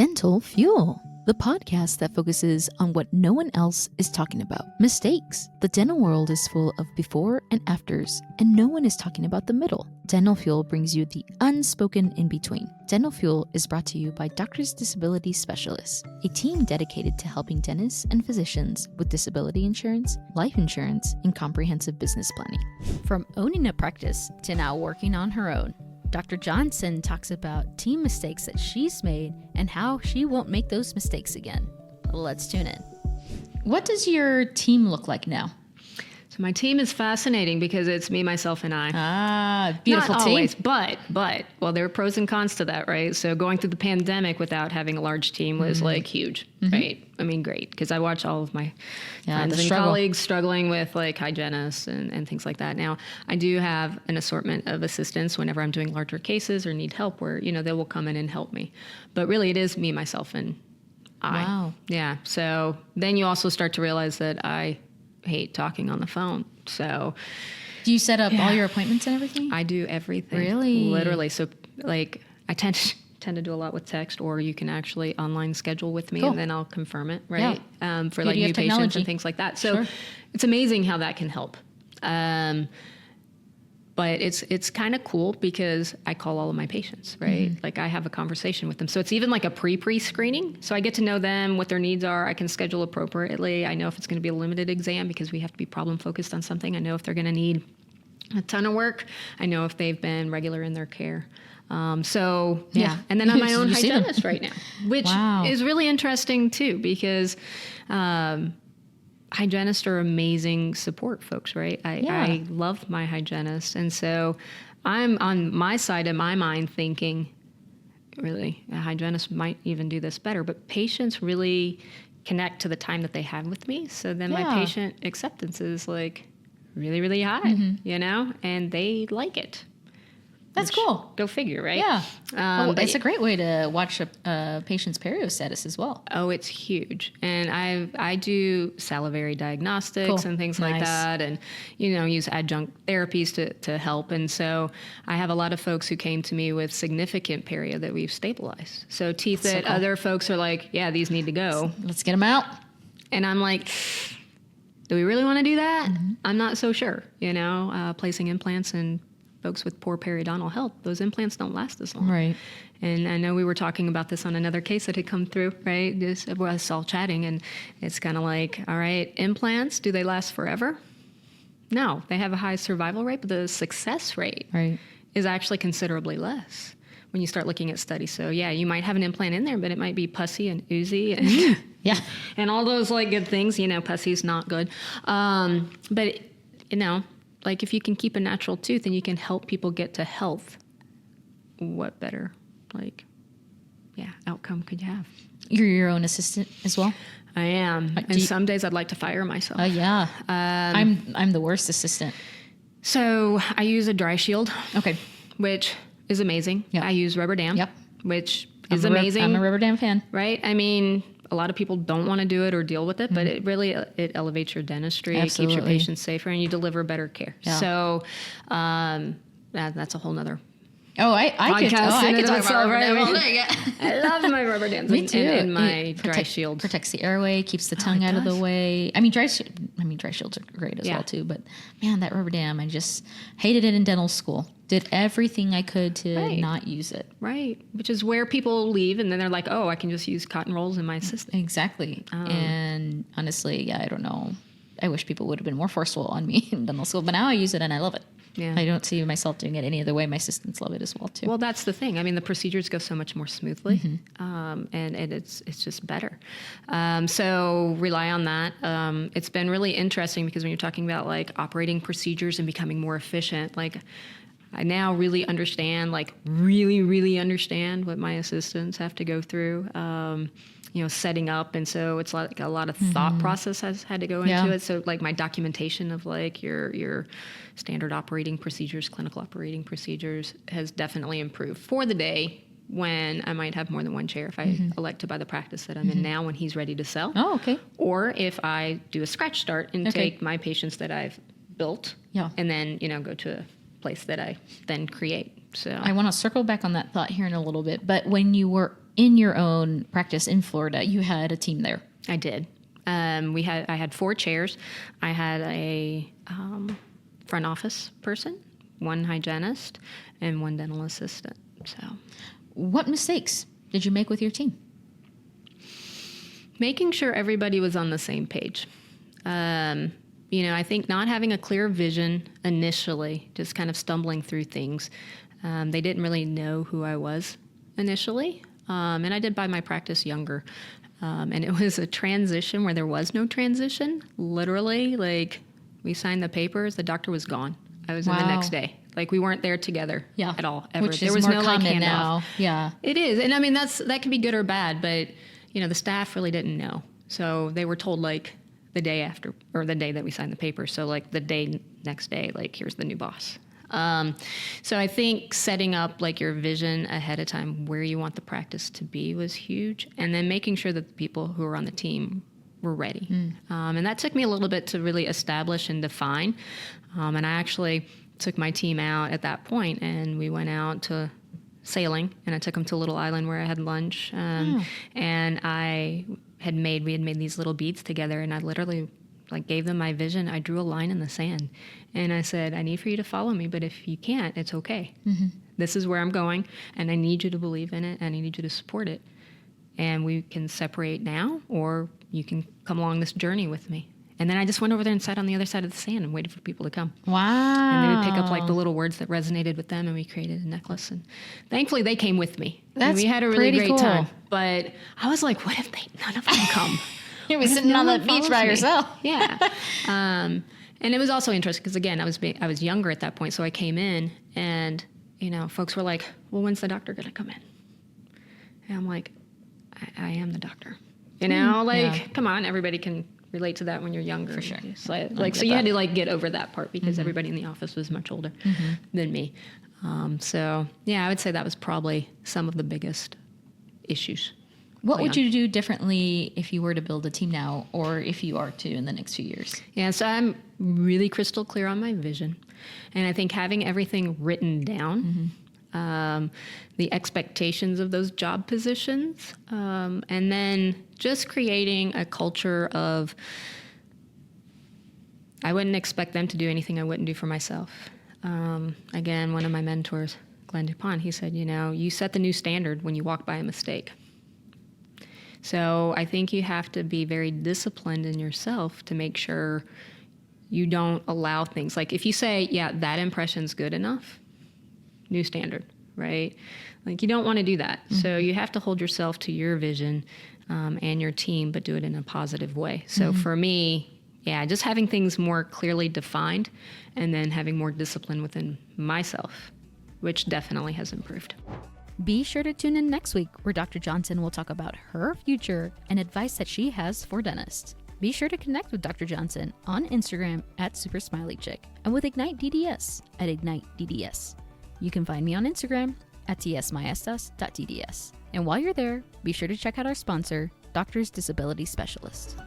Dental Fuel, the podcast that focuses on what no one else is talking about: mistakes. The dental world is full of before and afters, and no one is talking about the middle. Dental Fuel brings you the unspoken in between. Dental Fuel is brought to you by Doctors Disability Specialists, a team dedicated to helping dentists and physicians with disability insurance, life insurance, and comprehensive business planning. From owning a practice to now working on her own, Dr. Johnson talks about team mistakes that she's made and how she won't make those mistakes again. Let's tune in. What does your team look like now? So my team is fascinating because it's me, myself, and I. Beautiful Not team. always, but, well, there are pros and cons to that, right? So going through the pandemic without having a large team was like huge, right? I mean, great, because I watch all of my friends and colleagues struggling with like hygienists and things like that. Now, I do have an assortment of assistants whenever I'm doing larger cases or need help where, they will come in and help me. But really, it is me, myself, and I. Wow. Yeah. So then you also start to realize that I hate talking on the phone. So Do you set up all your appointments and everything? I do everything. Really? Literally. So like I tend to do a lot with text, or you can actually online schedule with me and then I'll confirm it, right? Yeah. For like new patients and things like that. So it's amazing how that can help. But it's kind of cool because I call all of my patients, right? Like I have a conversation with them. So it's even like a pre-screening. So I get to know them, what their needs are. I can schedule appropriately. I know if it's going to be a limited exam because we have to be problem focused on something. I know if they're going to need a ton of work. I know if they've been regular in their care. And then I'm my own hygienist right now, which is really interesting too, because hygienists are amazing support folks, right? I love my hygienist. And so I'm on my side of my mind thinking, really, a hygienist might even do this better, but patients really connect to the time that they have with me. So then my patient acceptance is like really, really high, and they like it. That's cool. Go figure, right? Yeah. It's a great way to watch a patient's perio status as well. Oh, it's huge. And I do salivary diagnostics and things like that, and use adjunct therapies to help. And so I have a lot of folks who came to me with significant perio that we've stabilized. So teeth that other folks are like, yeah, these need to go. Let's get them out. And I'm like, do we really want to do that? I'm not so sure. Placing implants and folks with poor periodontal health, those implants don't last as long. Right. And I know we were talking about this on another case that had come through, right? We're us all chatting, and it's kind of like, all right, implants, do they last forever? No, they have a high survival rate, but the success rate is actually considerably less when you start looking at studies. So yeah, you might have an implant in there, but it might be pussy and oozy and and all those like good things. Pussy's not good. But like if you can keep a natural tooth and you can help people get to health, what better, outcome could you have? You're your own assistant as well? I am. And some days I'd like to fire myself. Yeah. I'm the worst assistant. So I use a dry shield. Okay. Which is amazing. Yep. I use rubber dam. Yep. Which is amazing. I'm a rubber dam fan. Right? I mean, a lot of people don't want to do it or deal with it, but it really, it elevates your dentistry. Absolutely. It keeps your patients safer, and you deliver better care. Yeah. So that's a whole nother I could talk about rubber dam all day. I love my rubber dams. Me too. And my dry shields. Protects the airway, keeps the tongue out of the way. I mean, dry shields are great as well too. But man, that rubber dam, I just hated it in dental school. Did everything I could to not use it. Right, which is where people leave, and then they're like, "Oh, I can just use cotton rolls in my assistant." Exactly. And honestly, I don't know. I wish people would have been more forceful on me in dental school, but now I use it and I love it. Yeah. I don't see myself doing it any other way. My assistants love it as well too. Well, that's the thing. I mean, the procedures go so much more smoothly, and it's just better. So rely on that. It's been really interesting because when you're talking about like operating procedures and becoming more efficient, like I now really understand, really understand what my assistants have to go through. Setting up. And so it's like a lot of thought process has had to go into it. So like my documentation of like your standard operating procedures, clinical operating procedures has definitely improved for the day when I might have more than one chair if I elect to buy the practice that I'm in now when he's ready to sell. Oh, okay. Or if I do a scratch start and take my patients that I've built and then, go to a place that I then create. So I want to circle back on that thought here in a little bit. But when you were in your own practice in Florida, you had a team there. I did. I had 4 chairs. I had a front office person, 1 hygienist, and 1 dental assistant. So, what mistakes did you make with your team? Making sure everybody was on the same page. I think not having a clear vision initially, just kind of stumbling through things. They didn't really know who I was initially, and I did buy my practice younger. And it was a transition where there was no transition. Literally, like, we signed the papers, the doctor was gone. I was in the next day. Like, we weren't there together at all, ever. Which is more common now. Yeah. It is. And I mean, that can be good or bad, but, the staff really didn't know. So they were told, like, the day after, or the day that we signed the papers. So, like, the next day, like, here's the new boss. So I think setting up like your vision ahead of time, where you want the practice to be, was huge. And then making sure that the people who were on the team were ready. And that took me a little bit to really establish and define. And I actually took my team out at that point, and we went out to sailing, and I took them to a little island where I had lunch. And we had made these little beads together, and I literally gave them my vision. I drew a line in the sand, and I said, I need for you to follow me, but if you can't, it's okay. This is where I'm going, and I need you to believe in it, and I need you to support it. And we can separate now, or you can come along this journey with me. And then I just went over there and sat on the other side of the sand and waited for people to come. Wow. And they would pick up like the little words that resonated with them, and we created a necklace. And thankfully, they came with me. That's we had a really great cool. time. But I was like, what if none of them come? You were sitting on the beach by yourself. Yeah. And it was also interesting because, again, I was younger at that point. So I came in, and, folks were like, well, when's the doctor going to come in? And I'm like, I am the doctor. Come on, everybody can relate to that when you're younger. For sure. So you had to get over that part because everybody in the office was much older than me. I would say that was probably some of the biggest issues. What would you do differently if you were to build a team now, or if you are to in the next few years? Yeah, so I'm really crystal clear on my vision. And I think having everything written down, the expectations of those job positions, and then just creating a culture of, I wouldn't expect them to do anything I wouldn't do for myself. Again, one of my mentors, Glenn DuPont, he said, you set the new standard when you walk by a mistake. So I think you have to be very disciplined in yourself to make sure you don't allow things. Like if you say, yeah, that impression's good enough, new standard, right? Like you don't want to do that. So you have to hold yourself to your vision and your team, but do it in a positive way. So for me, just having things more clearly defined and then having more discipline within myself, which definitely has improved. Be sure to tune in next week where Dr. Johnson will talk about her future and advice that she has for dentists. Be sure to connect with Dr. Johnson on Instagram at SuperSmileyChick and with Ignite DDS at Ignite DDS. You can find me on Instagram at tsmaestas.tds. And while you're there, be sure to check out our sponsor, Doctors Disability Specialist.